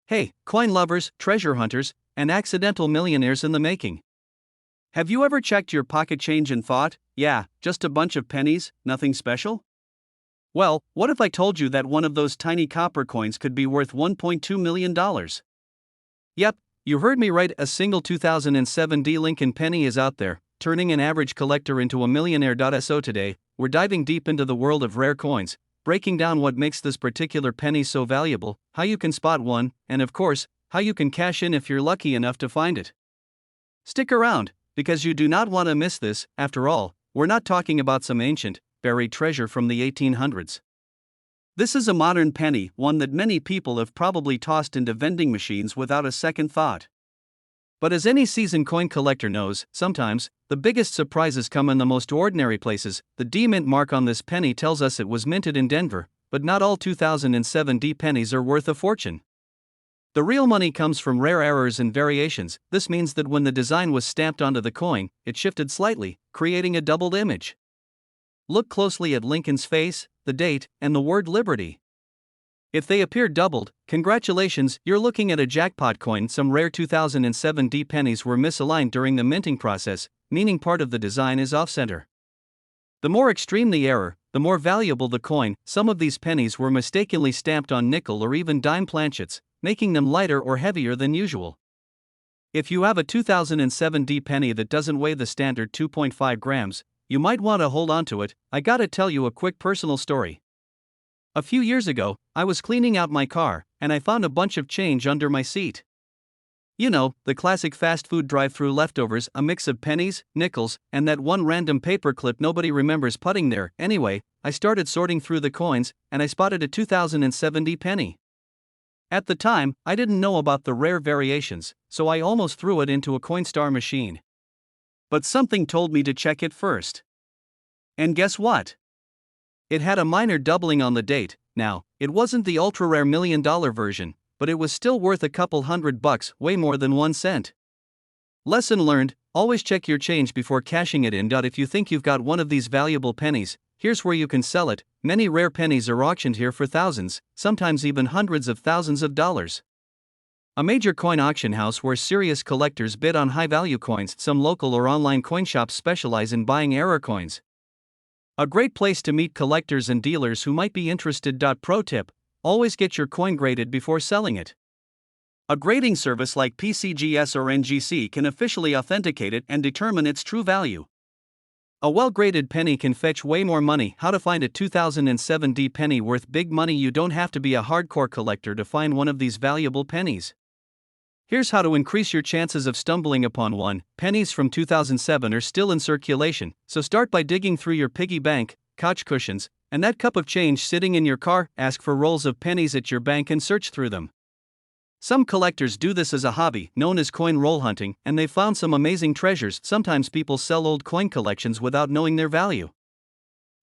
Hey, coin lovers, treasure hunters, and accidental millionaires in the making. Have you ever checked your pocket change and thought, yeah, just a bunch of pennies, nothing special? Well, what if I told you that one of those tiny copper coins could be worth $1.2 million? Yep, you heard me right. A single 2007 D Lincoln penny is out there, turning an average collector into a millionaire. So today, we're diving deep into the world of rare coins, breaking down what makes this particular penny so valuable, how you can spot one, and of course, how you can cash in if you're lucky enough to find it. Stick around, because you do not want to miss this. After all, we're not talking about some ancient, buried treasure from the 1800s. This is a modern penny, one that many people have probably tossed into vending machines without a second thought. But as any seasoned coin collector knows, sometimes, the biggest surprises come in the most ordinary places. The D mint mark on this penny tells us it was minted in Denver, but not all 2007 D pennies are worth a fortune. The real money comes from rare errors and variations. This means that when the design was stamped onto the coin, it shifted slightly, creating a doubled image. Look closely at Lincoln's face, the date, and the word Liberty. If they appear doubled, congratulations, you're looking at a jackpot coin. Some rare 2007 D pennies were misaligned during the minting process, meaning part of the design is off-center. The more extreme the error, the more valuable the coin. Some of these pennies were mistakenly stamped on nickel or even dime planchets, making them lighter or heavier than usual. If you have a 2007 D penny that doesn't weigh the standard 2.5 grams, you might want to hold on to it. I gotta tell you a quick personal story. A few years ago, I was cleaning out my car, and I found a bunch of change under my seat. You know, the classic fast food drive-thru leftovers, a mix of pennies, nickels, and that one random paper clip nobody remembers putting there. Anyway, I started sorting through the coins, and I spotted a 2007 D penny. At the time, I didn't know about the rare variations, so I almost threw it into a Coinstar machine. But something told me to check it first. And guess what? It had a minor doubling on the date. Now, it wasn't the ultra-rare $1 million version, but it was still worth a couple $100, way more than 1 cent. Lesson learned, always check your change before cashing it in. If you think you've got one of these valuable pennies, here's where you can sell it. Many rare pennies are auctioned here for thousands, sometimes even hundreds of thousands of dollars. A major coin auction house where serious collectors bid on high-value coins. Some local or online coin shops specialize in buying error coins. A great place to meet collectors and dealers who might be interested. Pro tip: always get your coin graded before selling it. A grading service like PCGS or NGC can officially authenticate it and determine its true value. A well-graded penny can fetch way more money. How to find a 2007 D penny worth big money? You don't have to be a hardcore collector to find one of these valuable pennies. Here's how to increase your chances of stumbling upon one. Pennies from 2007 are still in circulation, so start by digging through your piggy bank, couch cushions, and that cup of change sitting in your car. Ask for rolls of pennies at your bank and search through them. Some collectors do this as a hobby, known as coin roll hunting, and they've found some amazing treasures. Sometimes people sell old coin collections without knowing their value.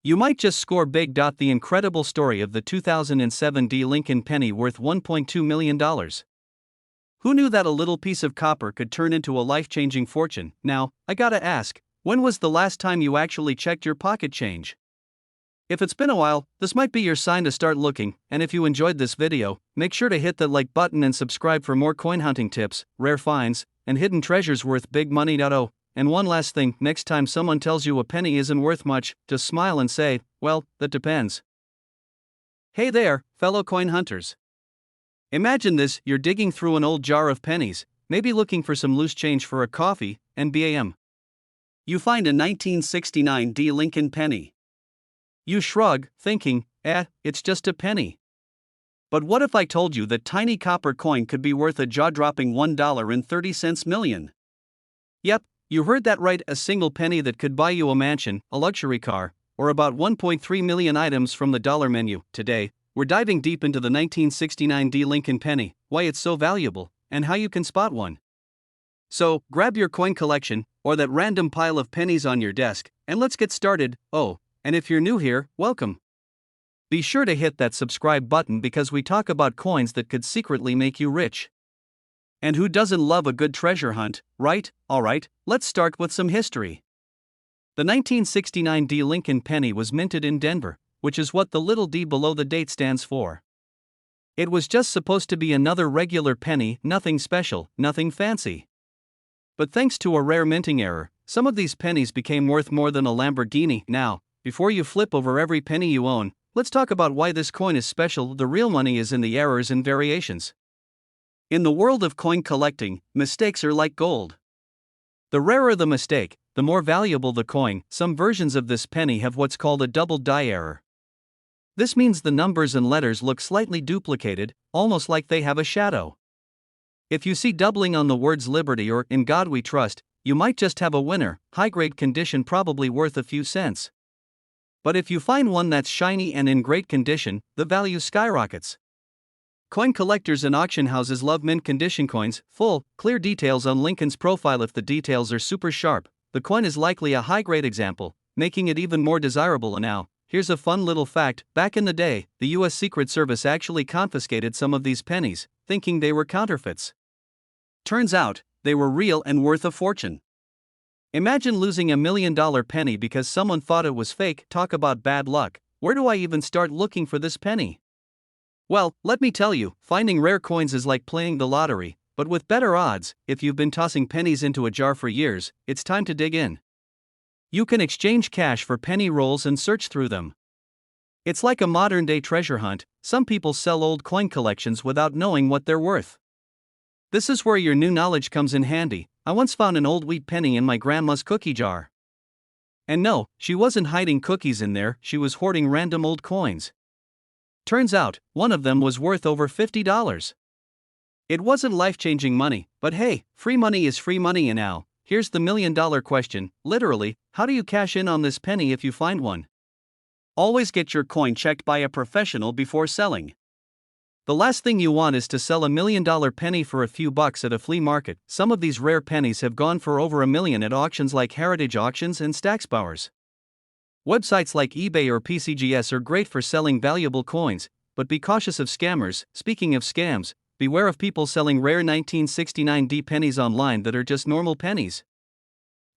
You might just score big. The incredible story of the 2007 D Lincoln penny worth $1.2 million. Who knew that a little piece of copper could turn into a life-changing fortune? Now, I gotta ask, when was the last time you actually checked your pocket change? If it's been a while, this might be your sign to start looking. And if you enjoyed this video, make sure to hit that like button and subscribe for more coin hunting tips, rare finds, and hidden treasures worth big money. Oh, and one last thing, next time someone tells you a penny isn't worth much, just smile and say, well, that depends. Hey there, fellow coin hunters. Imagine this: you're digging through an old jar of pennies, maybe looking for some loose change for a coffee, and bam! You find a 1969 D Lincoln penny. You shrug, thinking, it's just a penny. But what if I told you that tiny copper coin could be worth a jaw-dropping $1.30 million? Yep, you heard that right, a single penny that could buy you a mansion, a luxury car, or about 1.3 million items from the dollar menu. Today, we're diving deep into the 1969 D Lincoln penny, why it's so valuable, and how you can spot one. So, grab your coin collection, or that random pile of pennies on your desk, and let's get started. Oh, and if you're new here, welcome. Be sure to hit that subscribe button because we talk about coins that could secretly make you rich. And who doesn't love a good treasure hunt, right? Alright, let's start with some history. The 1969 D Lincoln penny was minted in Denver, which is what the little d below the date stands for. It was just supposed to be another regular penny, nothing special, nothing fancy. But thanks to a rare minting error, some of these pennies became worth more than a Lamborghini. Now, before you flip over every penny you own, let's talk about why this coin is special. The real money is in the errors and variations. In the world of coin collecting, mistakes are like gold. The rarer the mistake, the more valuable the coin. Some versions of this penny have what's called a double die error. This means the numbers and letters look slightly duplicated, almost like they have a shadow. If you see doubling on the words Liberty or In God We Trust, you might just have a winner, high-grade condition, probably worth a few cents. But if you find one that's shiny and in great condition, the value skyrockets. Coin collectors and auction houses love mint condition coins, full, clear details on Lincoln's profile. If the details are super sharp, the coin is likely a high-grade example, making it even more desirable. And now, here's a fun little fact. Back in the day, the US Secret Service actually confiscated some of these pennies, thinking they were counterfeits. Turns out, they were real and worth a fortune. Imagine losing $1 million penny because someone thought it was fake. Talk about bad luck. Where do I even start looking for this penny? Well, let me tell you, finding rare coins is like playing the lottery, but with better odds. If you've been tossing pennies into a jar for years, it's time to dig in. You can exchange cash for penny rolls and search through them. It's like a modern-day treasure hunt. Some people sell old coin collections without knowing what they're worth. This is where your new knowledge comes in handy. I once found an old wheat penny in my grandma's cookie jar. And no, she wasn't hiding cookies in there, she was hoarding random old coins. Turns out, one of them was worth over $50. It wasn't life-changing money, but hey, free money is free money. And now, here's the million-dollar question, literally, how do you cash in on this penny if you find one? Always get your coin checked by a professional before selling. The last thing you want is to sell $1 million penny for a few bucks at a flea market. Some of these rare pennies have gone for over $1 million at auctions like Heritage Auctions and Stacksbowers. Websites like eBay or PCGS are great for selling valuable coins, but be cautious of scammers. Speaking of scams, beware of people selling rare 1969 D pennies online that are just normal pennies.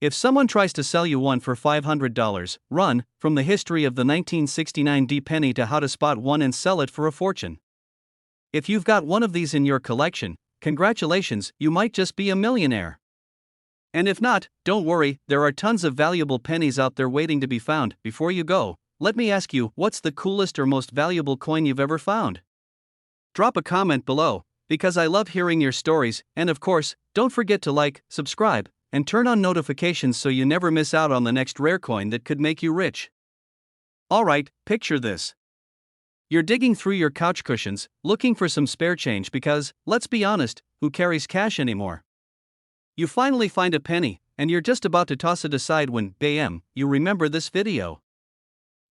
If someone tries to sell you one for $500, run. From the history of the 1969 D penny to how to spot one and sell it for a fortune. If you've got one of these in your collection, congratulations, you might just be a millionaire. And if not, don't worry, there are tons of valuable pennies out there waiting to be found. Before you go, let me ask you, what's the coolest or most valuable coin you've ever found? Drop a comment below, because I love hearing your stories. And of course, don't forget to like, subscribe, and turn on notifications so you never miss out on the next rare coin that could make you rich. Alright, picture this. You're digging through your couch cushions, looking for some spare change because, let's be honest, who carries cash anymore? You finally find a penny, and you're just about to toss it aside when, bam, you remember this video.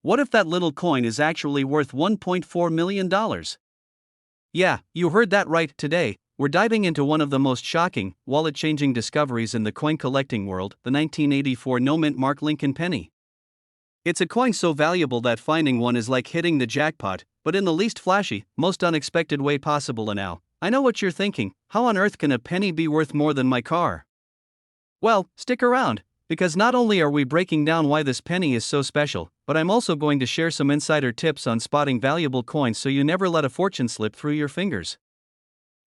What if that little coin is actually worth $1.4 million? Yeah, you heard that right. Today, we're diving into one of the most shocking, wallet-changing discoveries in the coin collecting world, the 1984 no-mint mark Lincoln penny. It's a coin so valuable that finding one is like hitting the jackpot, but in the least flashy, most unexpected way possible. And now, I know what you're thinking, how on earth can a penny be worth more than my car? Well, stick around, because not only are we breaking down why this penny is so special, but I'm also going to share some insider tips on spotting valuable coins so you never let a fortune slip through your fingers.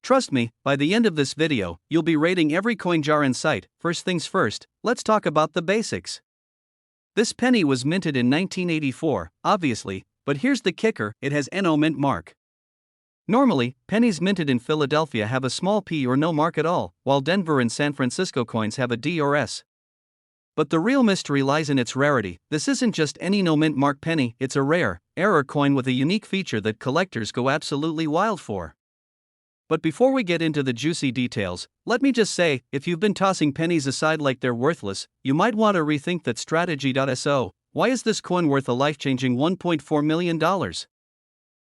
Trust me, by the end of this video, you'll be rating every coin jar in sight. First things first, let's talk about the basics. This penny was minted in 1984, obviously, but here's the kicker, it has no mint mark. Normally, pennies minted in Philadelphia have a small p or no mark at all, while Denver and San Francisco coins have a D or S. But the real mystery lies in its rarity. This isn't just any no mint mark penny, it's a rare, error coin with a unique feature that collectors go absolutely wild for. But before we get into the juicy details, let me just say, if you've been tossing pennies aside like they're worthless, you might want to rethink that strategy. So, why is this coin worth a life-changing $1.4 million?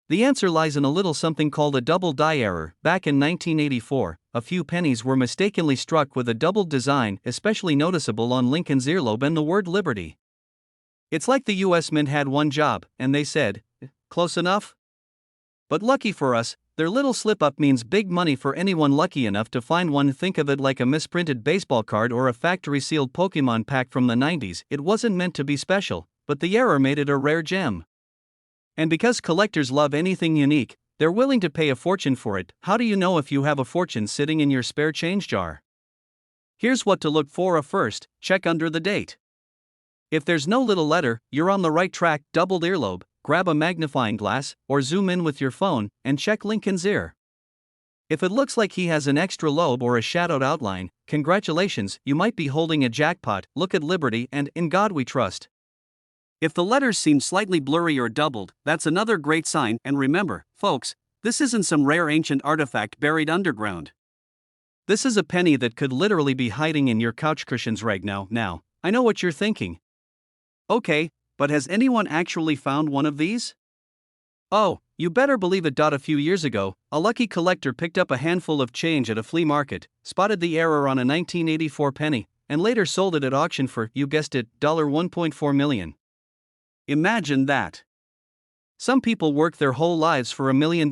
The answer lies in a little something called a double die error. Back in 1984, a few pennies were mistakenly struck with a doubled design, especially noticeable on Lincoln's earlobe and the word Liberty. It's like the US Mint had one job, and they said, close enough? But lucky for us, their little slip-up means big money for anyone lucky enough to find one. Think of it like a misprinted baseball card or a factory-sealed Pokemon pack from the 90s. It wasn't meant to be special, but the error made it a rare gem. And because collectors love anything unique, They're willing to pay a fortune for it. How do you know if you have a fortune sitting in your spare change jar? Here's what to look for. First, check under the date. If there's no little letter, you're on the right track. Doubled earlobe, grab a magnifying glass, or zoom in with your phone, and check Lincoln's ear. If it looks like he has an extra lobe or a shadowed outline, congratulations, you might be holding a jackpot. Look at Liberty and In God We Trust. If the letters seem slightly blurry or doubled, that's another great sign. And remember, folks, this isn't some rare ancient artifact buried underground. This is a penny that could literally be hiding in your couch cushions right now. Now, I know what you're thinking. Okay, but has anyone actually found one of these? Oh, you better believe it. A few years ago, a lucky collector picked up a handful of change at a flea market, spotted the error on a 1984 penny, and later sold it at auction for, you guessed it, $1.4 million. Imagine that. Some people work their whole lives for $1 million,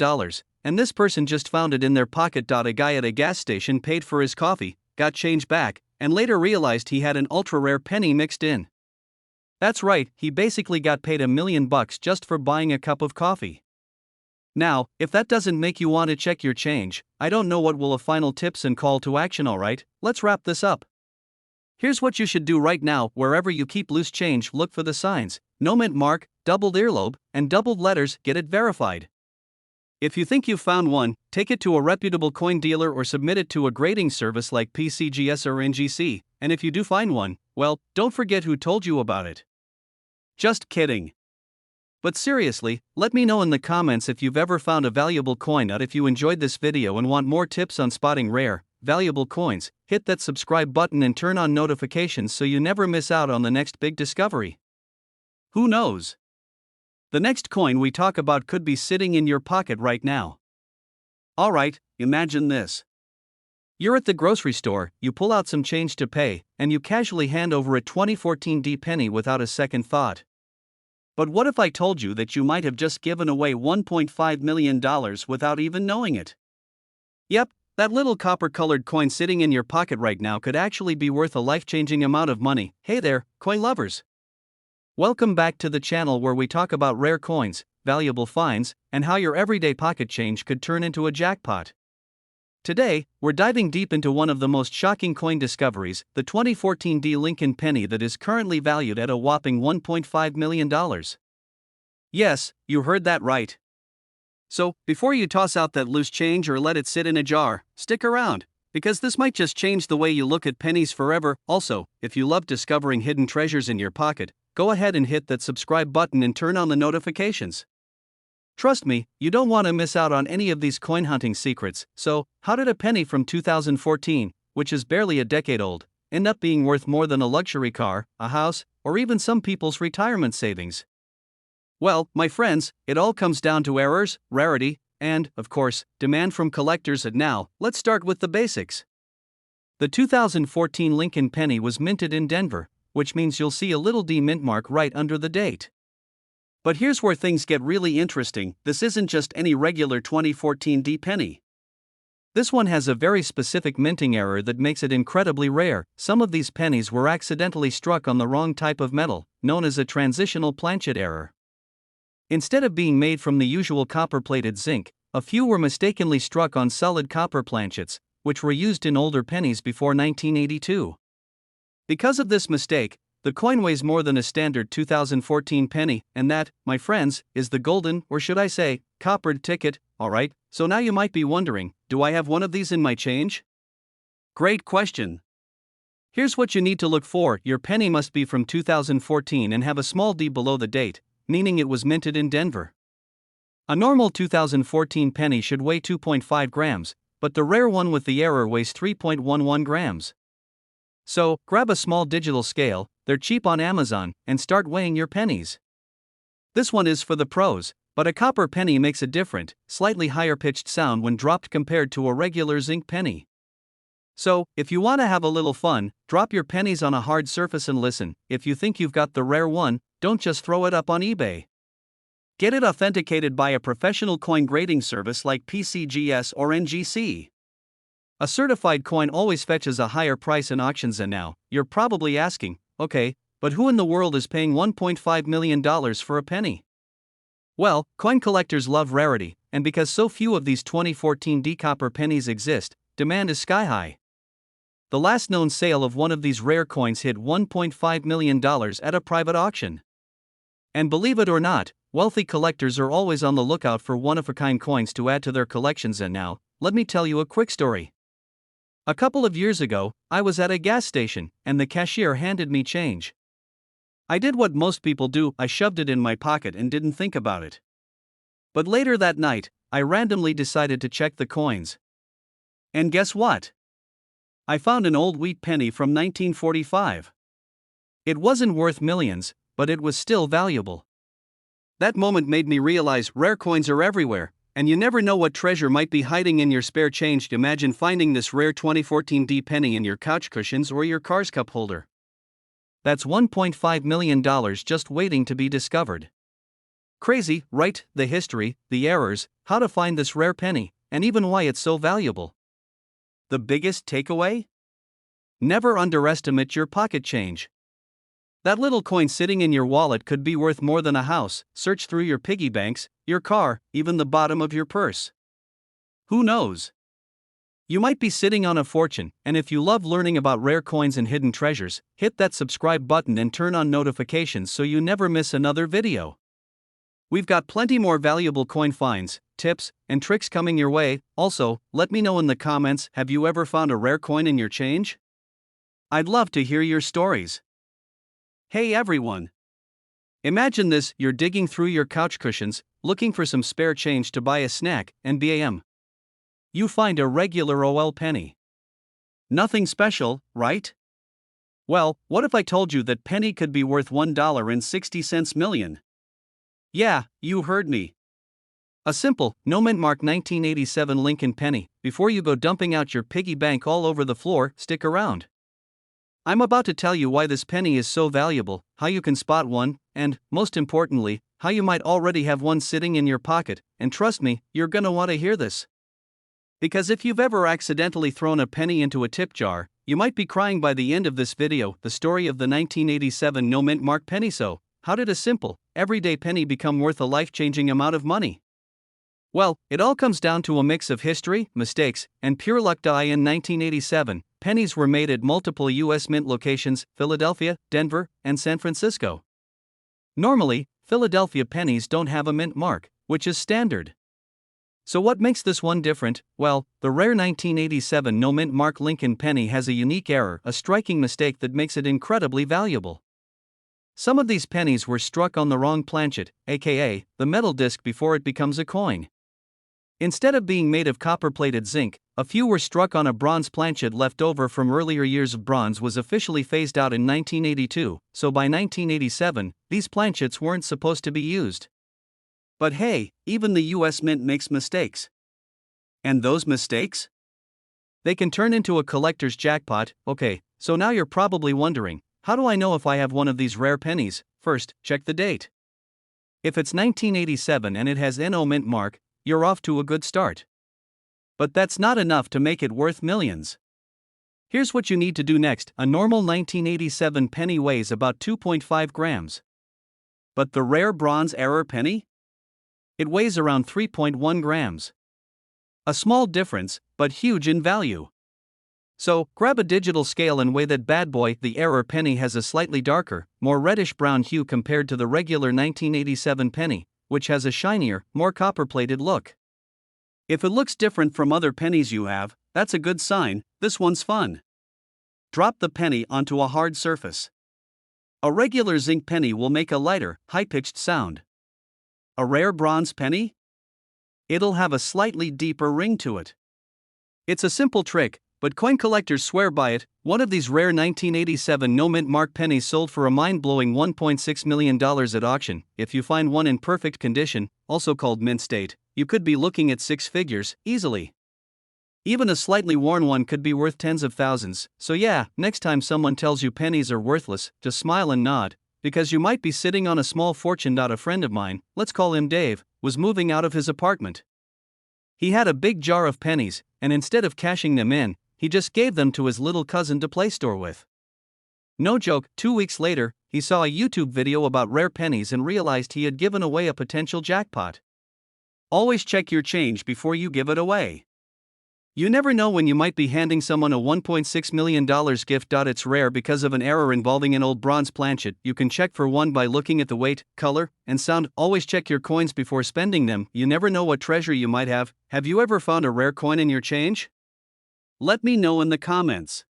and this person just found it in their pocket. A guy at a gas station paid for his coffee, got change back, and later realized he had an ultra-rare penny mixed in. That's right, he basically got paid $1 million just for buying a cup of coffee. Now, if that doesn't make you want to check your change, I don't know what will. A final tips and call to action. Alright, let's wrap this up. Here's what you should do right now. Wherever you keep loose change, look for the signs: no mint mark, doubled earlobe, and doubled letters. Get it verified. If you think you've found one, take it to a reputable coin dealer or submit it to a grading service like PCGS or NGC, and if you do find one, well, don't forget who told you about it. Just kidding. But seriously, let me know in the comments if you've ever found a valuable coin. If you enjoyed this video and want more tips on spotting rare, valuable coins, hit that subscribe button and turn on notifications so you never miss out on the next big discovery. Who knows? The next coin we talk about could be sitting in your pocket right now. Alright, imagine this. You're at the grocery store, you pull out some change to pay, and you casually hand over a 2014 D penny without a second thought. But what if I told you that you might have just given away $1.5 million without even knowing it? Yep, that little copper-colored coin sitting in your pocket right now could actually be worth a life-changing amount of money. Hey there, coin lovers! Welcome back to the channel where we talk about rare coins, valuable finds, and how your everyday pocket change could turn into a jackpot. Today, we're diving deep into one of the most shocking coin discoveries, the 2014 D Lincoln penny that is currently valued at a whopping $1.5 million. Yes, you heard that right. So, before you toss out that loose change or let it sit in a jar, stick around, because this might just change the way you look at pennies forever. Also, if you love discovering hidden treasures in your pocket, go ahead and hit that subscribe button and turn on the notifications. Trust me, you don't want to miss out on any of these coin hunting secrets. So, how did a penny from 2014, which is barely a decade old, end up being worth more than a luxury car, a house, or even some people's retirement savings? Well, my friends, it all comes down to errors, rarity, and, of course, demand from collectors. And now, let's start with the basics. The 2014 Lincoln penny was minted in Denver, which means you'll see a little D mint mark right under the date. But here's where things get really interesting. This isn't just any regular 2014 D penny. This one has a very specific minting error that makes it incredibly rare. Some of these pennies were accidentally struck on the wrong type of metal, known as a transitional planchet error. Instead of being made from the usual copper-plated zinc, a few were mistakenly struck on solid copper planchets, which were used in older pennies before 1982. Because of this mistake, the coin weighs more than a standard 2014 penny, and that, my friends, is the golden, or should I say, coppered ticket. Alright, so now you might be wondering, do I have one of these in my change? Great question. Here's what you need to look for. Your penny must be from 2014 and have a small D below the date, meaning it was minted in Denver. A normal 2014 penny should weigh 2.5 grams, but the rare one with the error weighs 3.11 grams. So, grab a small digital scale, they're cheap on Amazon, and start weighing your pennies. This one is for the pros, but a copper penny makes a different, slightly higher pitched sound when dropped compared to a regular zinc penny. So, if you want to have a little fun, drop your pennies on a hard surface and listen. If you think you've got the rare one, don't just throw it up on eBay. Get it authenticated by a professional coin grading service like PCGS or NGC. A certified coin always fetches a higher price in auctions. And now, you're probably asking, okay, but who in the world is paying $1.5 million for a penny? Well, coin collectors love rarity, and because so few of these 2014 D copper pennies exist, demand is sky high. The last known sale of one of these rare coins hit $1.5 million at a private auction. And believe it or not, wealthy collectors are always on the lookout for one-of-a-kind coins to add to their collections. And now, let me tell you a quick story. A couple of years ago, I was at a gas station, and the cashier handed me change. I did what most people do, I shoved it in my pocket and didn't think about it. But later that night, I randomly decided to check the coins. And guess what? I found an old wheat penny from 1945. It wasn't worth millions, but it was still valuable. That moment made me realize rare coins are everywhere, and you never know what treasure might be hiding in your spare change. Imagine finding this rare 2014 D penny in your couch cushions or your car's cup holder. That's $1.5 million just waiting to be discovered. Crazy, right? The history, the errors, how to find this rare penny, and even why it's so valuable. The biggest takeaway? Never underestimate your pocket change. That little coin sitting in your wallet could be worth more than a house. Search through your piggy banks, your car, even the bottom of your purse. Who knows? You might be sitting on a fortune, and if you love learning about rare coins and hidden treasures, hit that subscribe button and turn on notifications so you never miss another video. We've got plenty more valuable coin finds, tips, and tricks coming your way. Also, let me know in the comments, have you ever found a rare coin in your change? I'd love to hear your stories. Hey everyone! Imagine this, you're digging through your couch cushions, looking for some spare change to buy a snack, and bam! You find a regular OL penny. Nothing special, right? Well, what if I told you that penny could be worth $1.60 million? Yeah, you heard me. A simple, no mint mark 1987 Lincoln penny. Before you go dumping out your piggy bank all over the floor, stick around. I'm about to tell you why this penny is so valuable, how you can spot one, and, most importantly, how you might already have one sitting in your pocket, and trust me, you're gonna want to hear this. Because if you've ever accidentally thrown a penny into a tip jar, you might be crying by the end of this video. The story of the 1987 no mint mark penny. So, how did a simple, everyday penny become worth a life-changing amount of money? Well, it all comes down to a mix of history, mistakes, and pure luck. In 1987, pennies were made at multiple U.S. mint locations: Philadelphia, Denver, and San Francisco. Normally, Philadelphia pennies don't have a mint mark, which is standard. So what makes this one different? Well, the rare 1987 no mint mark Lincoln penny has a unique error, a striking mistake that makes it incredibly valuable. Some of these pennies were struck on the wrong planchet, aka the metal disc, before it becomes a coin. Instead of being made of copper-plated zinc, a few were struck on a bronze planchet left over from earlier years. Of bronze was officially phased out in 1982, so by 1987, these planchets weren't supposed to be used. But hey, even the US Mint makes mistakes. And those mistakes? They can turn into a collector's jackpot. Okay, so now you're probably wondering, how do I know if I have one of these rare pennies? First, check the date. If it's 1987 and it has no mint mark, you're off to a good start. But that's not enough to make it worth millions. Here's what you need to do next. A normal 1987 penny weighs about 2.5 grams. But the rare bronze error penny? It weighs around 3.1 grams. A small difference, but huge in value. So, grab a digital scale and weigh that bad boy. The error penny has a slightly darker, more reddish-brown hue compared to the regular 1987 penny, which has a shinier, more copper-plated look. If it looks different from other pennies you have, that's a good sign. This one's fun. Drop the penny onto a hard surface. A regular zinc penny will make a lighter, high-pitched sound. A rare bronze penny? It'll have a slightly deeper ring to it. It's a simple trick, but coin collectors swear by it. One of these rare 1987 no mint mark pennies sold for a mind-blowing $1.6 million at auction. If you find one in perfect condition, also called mint state, you could be looking at six figures, easily. Even a slightly worn one could be worth tens of thousands. So yeah, next time someone tells you pennies are worthless, just smile and nod, because you might be sitting on a small fortune. A friend of mine, let's call him Dave, was moving out of his apartment. He had a big jar of pennies, and instead of cashing them in, he just gave them to his little cousin to play store with. No joke, 2 weeks later, he saw a YouTube video about rare pennies and realized he had given away a potential jackpot. Always check your change before you give it away. You never know when you might be handing someone a $1.6 million gift. It's rare because of an error involving an old bronze planchet. You can check for one by looking at the weight, color, and sound. Always check your coins before spending them. You never know what treasure you might have. Have you ever found a rare coin in your change? Let me know in the comments.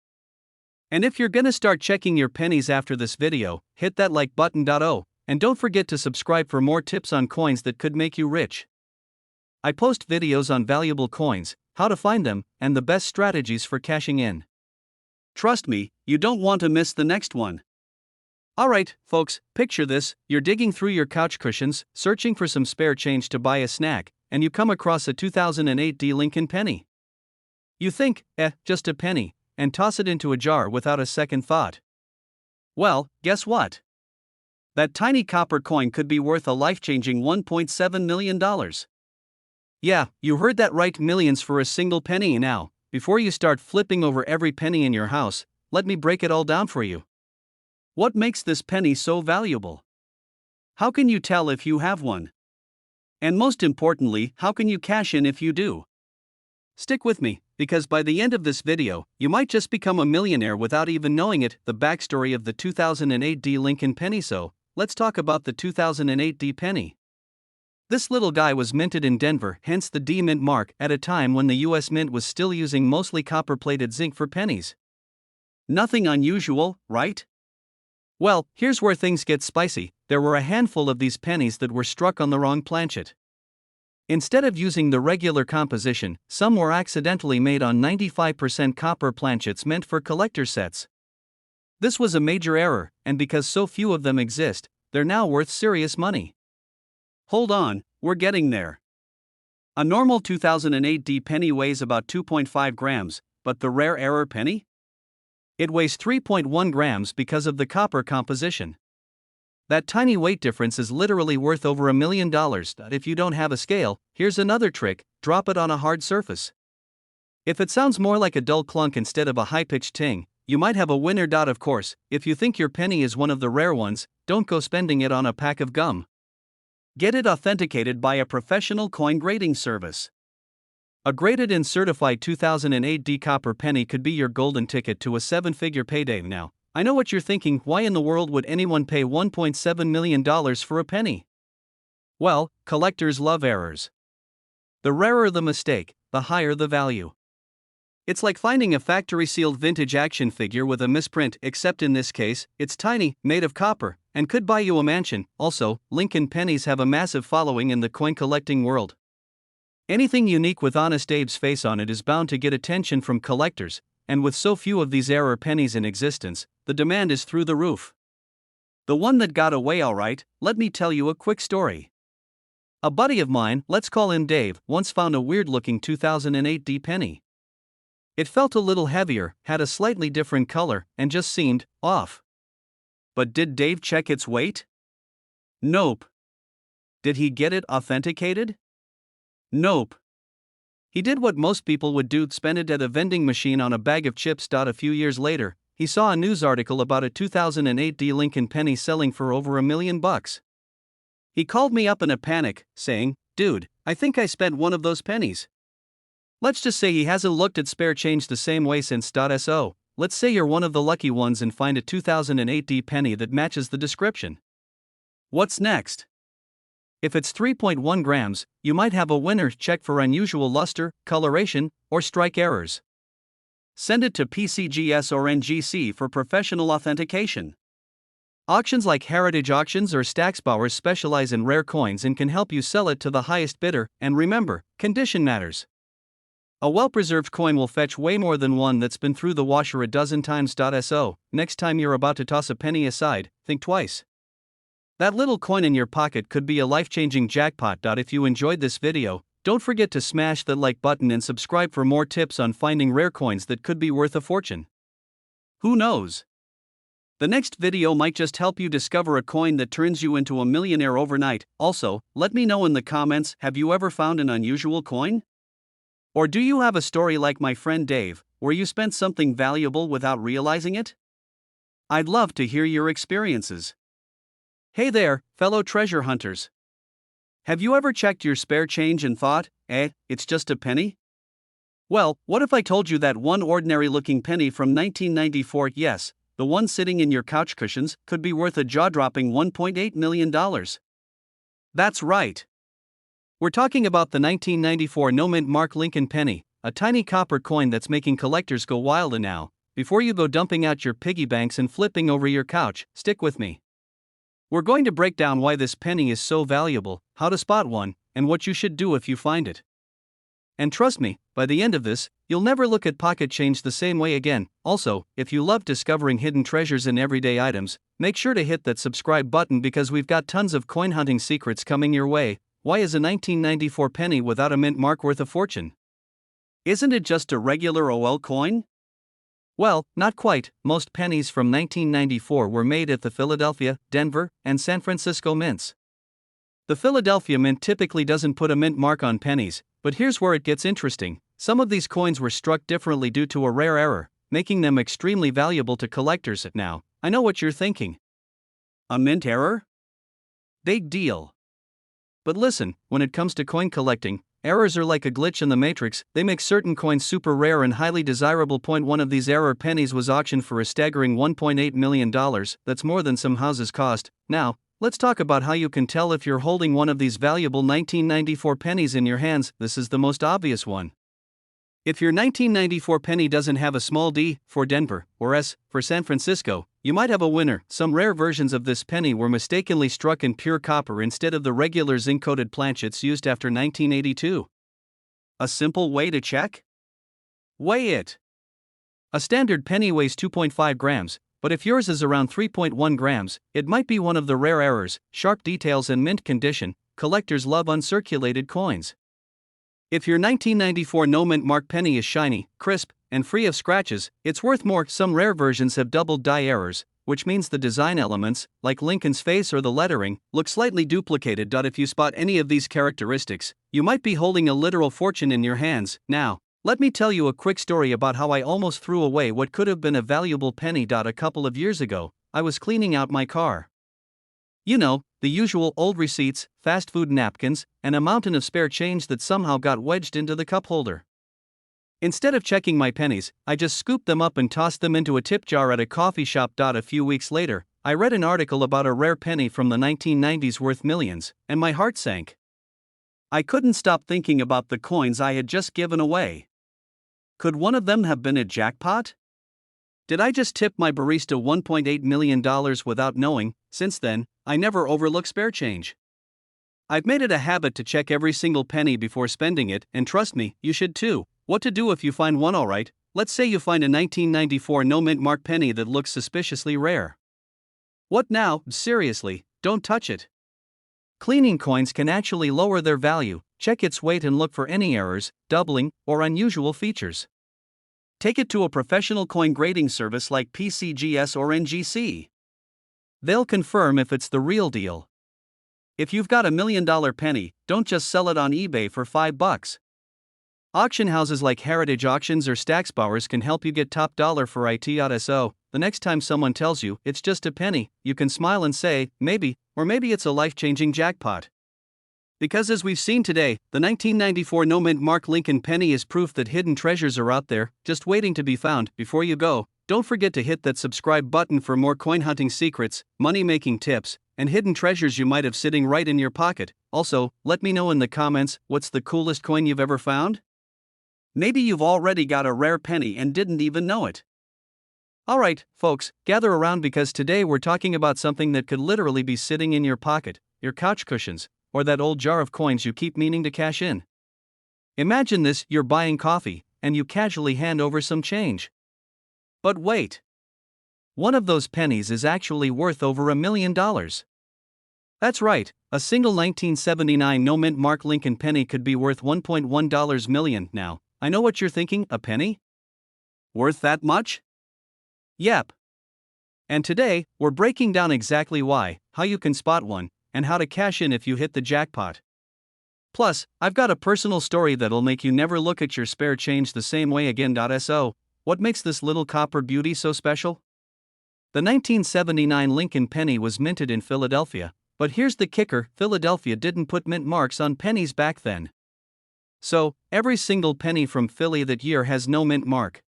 And if you're gonna start checking your pennies after this video, hit that like button. And don't forget to subscribe for more tips on coins that could make you rich. I post videos on valuable coins, how to find them, and the best strategies for cashing in. Trust me, you don't want to miss the next one. Alright, folks, picture this: you're digging through your couch cushions, searching for some spare change to buy a snack, and you come across a 2008 Lincoln penny. You think, just a penny, and toss it into a jar without a second thought. Well, guess what? That tiny copper coin could be worth a life-changing $1.7 million. Yeah, you heard that right, millions for a single penny. Now, before you start flipping over every penny in your house, let me break it all down for you. What makes this penny so valuable? How can you tell if you have one? And most importantly, how can you cash in if you do? Stick with me, because by the end of this video, you might just become a millionaire without even knowing it. The backstory of the 2008 Lincoln penny. So, let's talk about the 2008 penny. This little guy was minted in Denver, hence the D mint mark, at a time when the US Mint was still using mostly copper-plated zinc for pennies. Nothing unusual, right? Well, here's where things get spicy. There were a handful of these pennies that were struck on the wrong planchet. Instead of using the regular composition, some were accidentally made on 95% copper planchets meant for collector sets. This was a major error, and because so few of them exist, they're now worth serious money. Hold on, we're getting there. A normal 2008 penny weighs about 2.5 grams, but the rare error penny? It weighs 3.1 grams because of the copper composition. That tiny weight difference is literally worth over $1 million. If you don't have a scale, here's another trick: drop it on a hard surface. If it sounds more like a dull clunk instead of a high-pitched ting, you might have a winner. Of course, if you think your penny is one of the rare ones, don't go spending it on a pack of gum. Get it authenticated by a professional coin grading service. A graded and certified 2008 copper penny could be your golden ticket to a seven-figure payday. Now, I know what you're thinking: why in the world would anyone pay $1.7 million for a penny? Well, collectors love errors. The rarer the mistake, the higher the value. It's like finding a factory-sealed vintage action figure with a misprint, except in this case, it's tiny, made of copper, and could buy you a mansion. Also, Lincoln pennies have a massive following in the coin collecting world. Anything unique with Honest Abe's face on it is bound to get attention from collectors, and with so few of these error pennies in existence, the demand is through the roof. The one that got away alright, let me tell you a quick story. A buddy of mine, let's call him Dave, once found a weird-looking 2008 penny. It felt a little heavier, had a slightly different color, and just seemed off. But did Dave check its weight? Nope. Did he get it authenticated? Nope. He did what most people would do: spend it at a vending machine on a bag of chips. A few years later, he saw a news article about a 2008 Lincoln penny selling for over $1 million. He called me up in a panic, saying, "Dude, I think I spent one of those pennies." Let's just say he hasn't looked at spare change the same way since. So, let's say you're one of the lucky ones and find a 2008 penny that matches the description. What's next? If it's 3.1 grams, you might have a winner. Check for unusual luster, coloration, or strike errors. Send it to PCGS or NGC for professional authentication. Auctions like Heritage Auctions or Stacksbauers specialize in rare coins and can help you sell it to the highest bidder. And remember, condition matters. A well-preserved coin will fetch way more than one that's been through the washer a dozen times. So, next time you're about to toss a penny aside, think twice. That little coin in your pocket could be a life-changing jackpot. If you enjoyed this video, don't forget to smash the like button and subscribe for more tips on finding rare coins that could be worth a fortune. Who knows? The next video might just help you discover a coin that turns you into a millionaire overnight. Also, let me know in the comments: have you ever found an unusual coin? Or do you have a story like my friend Dave, where you spent something valuable without realizing it? I'd love to hear your experiences. Hey there, fellow treasure hunters. Have you ever checked your spare change and thought, it's just a penny? Well, what if I told you that one ordinary looking penny from 1994, yes, the one sitting in your couch cushions, could be worth a jaw-dropping $1.8 million? That's right. We're talking about the 1994 no-mint mark Lincoln penny, a tiny copper coin that's making collectors go wild. And now, before you go dumping out your piggy banks and flipping over your couch, stick with me. We're going to break down why this penny is so valuable, how to spot one, and what you should do if you find it. And trust me, by the end of this, you'll never look at pocket change the same way again. Also, if you love discovering hidden treasures in everyday items, make sure to hit that subscribe button because we've got tons of coin hunting secrets coming your way. Why is a 1994 penny without a mint mark worth a fortune? Isn't it just a regular OL coin? Well, not quite. Most pennies from 1994 were made at the Philadelphia, Denver, and San Francisco mints. The Philadelphia Mint typically doesn't put a mint mark on pennies, but here's where it gets interesting. Some of these coins were struck differently due to a rare error, making them extremely valuable to collectors. Now, I know what you're thinking. A mint error? Big deal. But listen, when it comes to coin collecting, errors are like a glitch in the matrix. They make certain coins super rare and highly desirable. One of these error pennies was auctioned for a staggering $1.8 million. That's more than some houses cost. Now, let's talk about how you can tell if you're holding one of these valuable 1994 pennies in your hands. This is the most obvious one. If your 1994 penny doesn't have a small d for Denver or s for San Francisco, you might have a winner. Some rare versions of this penny were mistakenly struck in pure copper instead of the regular zinc-coated planchets used after 1982. A simple way to check? Weigh it. A standard penny weighs 2.5 grams, but if yours is around 3.1 grams, it might be one of the rare errors. Sharp details and mint condition. Collectors love uncirculated coins. If your 1994 no-mint mark penny is shiny, crisp, and free of scratches, it's worth more. Some rare versions have double die errors, which means the design elements, like Lincoln's face or the lettering, look slightly duplicated. If you spot any of these characteristics, you might be holding a literal fortune in your hands. Now, let me tell you a quick story about how I almost threw away what could have been a valuable penny. A couple of years ago, I was cleaning out my car. You know, the usual old receipts, fast food napkins, and a mountain of spare change that somehow got wedged into the cup holder. Instead of checking my pennies, I just scooped them up and tossed them into a tip jar at a coffee shop. A few weeks later, I read an article about a rare penny from the 1990s worth millions, and my heart sank. I couldn't stop thinking about the coins I had just given away. Could one of them have been a jackpot? Did I just tip my barista $1.8 million without knowing? Since then, I never overlook spare change. I've made it a habit to check every single penny before spending it, and trust me, you should too. What to do if you find one? Alright, let's say you find a 1994 no-mint mark penny that looks suspiciously rare. What now? Seriously, don't touch it. Cleaning coins can actually lower their value. Check its weight and look for any errors, doubling, or unusual features. Take it to a professional coin grading service like PCGS or NGC. They'll confirm if it's the real deal. If you've got $1 million penny, don't just sell it on eBay for $5. Auction houses like Heritage Auctions or Stacksbowers can help you get top dollar for it. So, the next time someone tells you it's just a penny, you can smile and say, maybe, or maybe it's a life-changing jackpot. Because as we've seen today, the 1994 no-mint mark Lincoln penny is proof that hidden treasures are out there, just waiting to be found. Before you go, don't forget to hit that subscribe button for more coin hunting secrets, money-making tips, and hidden treasures you might have sitting right in your pocket. Also, let me know in the comments, what's the coolest coin you've ever found? Maybe you've already got a rare penny and didn't even know it. Alright, folks, gather around because today we're talking about something that could literally be sitting in your pocket, your couch cushions, or that old jar of coins you keep meaning to cash in. Imagine this: you're buying coffee, and you casually hand over some change. But wait! One of those pennies is actually worth over $1 million. That's right, a single 1979 no-mint mark Lincoln penny could be worth $1.1 million. Now, I know what you're thinking, a penny? Worth that much? Yep. And today, we're breaking down exactly why, how you can spot one, and how to cash in if you hit the jackpot. Plus, I've got a personal story that'll make you never look at your spare change the same way again. So, what makes this little copper beauty so special? The 1979 Lincoln penny was minted in Philadelphia, But here's the kicker: Philadelphia didn't put mint marks on pennies back then. So, every single penny from Philly that year has no mint mark.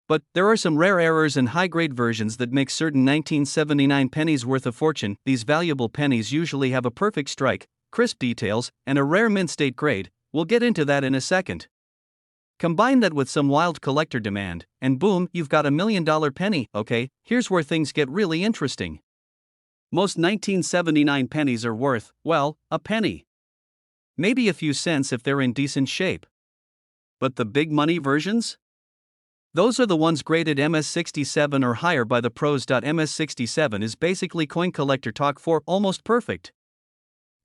But there are some rare errors and high-grade versions that make certain 1979 pennies worth a fortune. These valuable pennies usually have a perfect strike, crisp details, and a rare mint state grade. We'll get into that in a second. Combine that with some wild collector demand, and boom, you've got $1 million penny. Okay, here's where things get really interesting. Most 1979 pennies are worth, well, a penny. Maybe a few cents if they're in decent shape. But the big money versions? Those are the ones graded MS67 or higher by the pros. MS67 is basically coin collector talk for almost perfect.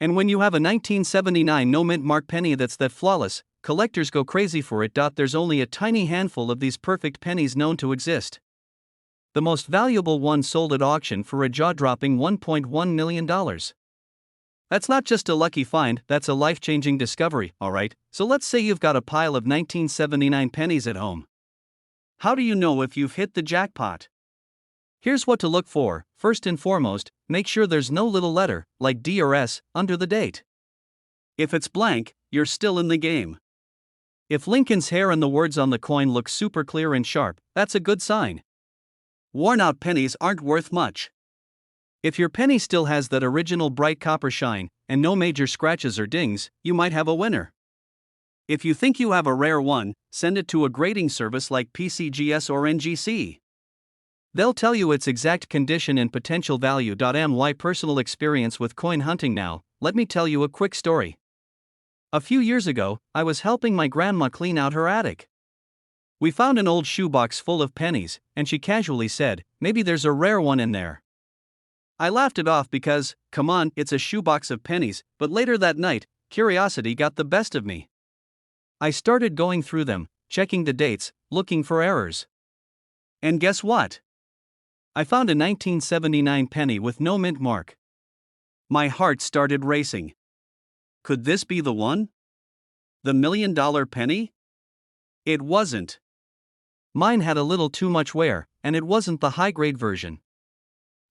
And when you have a 1979 no mint mark penny that's that flawless, collectors go crazy for it. There's only a tiny handful of these perfect pennies known to exist. The most valuable one sold at auction for a jaw-dropping $1.1 million. That's not just a lucky find, that's a life-changing discovery, alright? So let's say you've got a pile of 1979 pennies at home. How do you know if you've hit the jackpot? Here's what to look for. First and foremost, make sure there's no little letter, like D or S, under the date. If it's blank, you're still in the game. If Lincoln's hair and the words on the coin look super clear and sharp, that's a good sign. Worn-out pennies aren't worth much. If your penny still has that original bright copper shine, and no major scratches or dings, you might have a winner. If you think you have a rare one, send it to a grading service like PCGS or NGC. They'll tell you its exact condition and potential value. My personal experience with coin hunting now, let me tell you a quick story. A few years ago, I was helping my grandma clean out her attic. We found an old shoebox full of pennies, and she casually said, "Maybe there's a rare one in there." I laughed it off because, come on, it's a shoebox of pennies, but later that night, curiosity got the best of me. I started going through them, checking the dates, looking for errors. And guess what? I found a 1979 penny with no mint mark. My heart started racing. Could this be the one? The $1 million penny? It wasn't. Mine had a little too much wear, and it wasn't the high-grade version.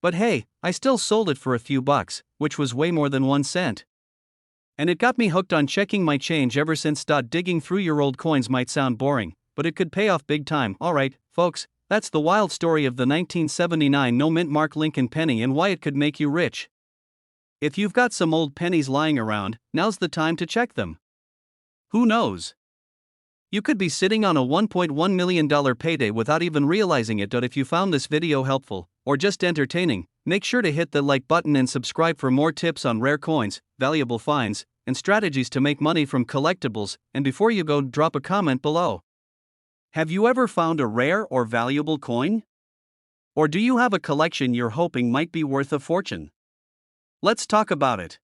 But hey, I still sold it for a few bucks, which was way more than 1 cent. And it got me hooked on checking my change ever since. Digging through your old coins might sound boring, but it could pay off big time. Alright, folks, that's the wild story of the 1979 no mint mark Lincoln penny and why it could make you rich. If you've got some old pennies lying around, now's the time to check them. Who knows? You could be sitting on a $1.1 million payday without even realizing it. If you found this video helpful, or just entertaining, make sure to hit the like button and subscribe for more tips on rare coins, valuable finds, and strategies to make money from collectibles. And before you go, drop a comment below. Have you ever found a rare or valuable coin? Or do you have a collection you're hoping might be worth a fortune? Let's talk about it.